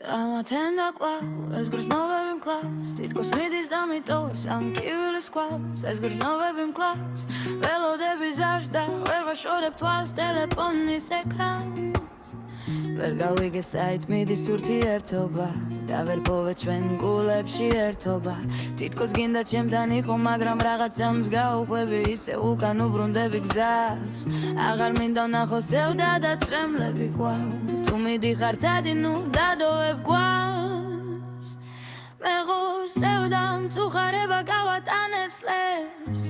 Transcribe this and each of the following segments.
Amatenda qual, es grznovevim klas, titko smidis damitor, sam kivilis quals, es grznovevim klas, velodები ზარს და ვერ ვაშორებ თვალს ტელეფონის ეკრანს. ვერ გავიგე საით მიდის ურთიერთობა და ვერ პოვე ჩვენ გულებში ერთობა. თითქოს გინდა ჩემთან იყო, მაგრამ რაღაცა მსგავსები ისე უკან უბრუნდები გზას. აღარ მინდა ვნახო სევდა და წრემლები კვალ, თუ მიდიხარ წადინუ დადოვებ გვალს. მე ხო სევდამ წუხარება გავატანე წლებს,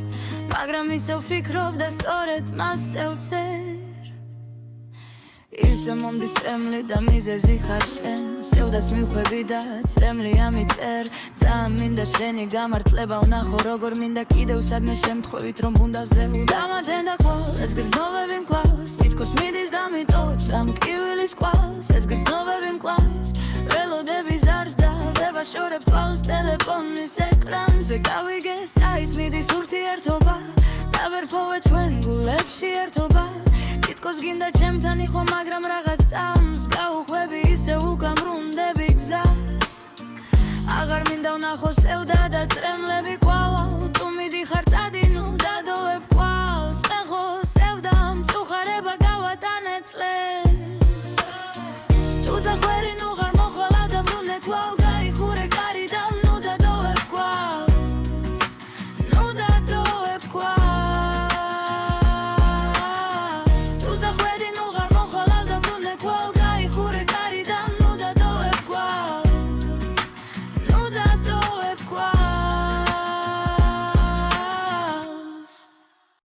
მაგრამ ისევ ვფიქრობ და სწორედ მასე ვწერ. ისე მომდის წრემლი და მიზეზი ხარ შენ, სევდას მივხვევი და წრემლი ამიწერ. ძალიან მინდა შენი გამართლება ვნახო, როგორ მინდა კიდევ სადმე შემთხვევით რომ ბუნდაზე დამატენდა ყოლ, ეს გრძნობები მკლავს, თითქოს მიდის დამიტოვებს ამ კივილის კვალს. ეს გრძნობები მკლავს, ველოდები ზარს და ვერ ვაშორებ თვალს ტელეფონის ეკრანს. ვერ გავიგე საით მიდის ურთიერთობა და ვერ პოვე ჩვენ გულებში ერთობა. თითქოს გინდა ჩემთან იყო, მაგრამ რაღაცა მსგავსები ისე უკან ბრუნდები გზას. აღარ მინდა ვნახო სევდა და წრემლები კვალავ, თუ მიდიხარ წადინუ დადოვებ გვალს. მე ხო სევდამ წუხარება გავატანე წლებს.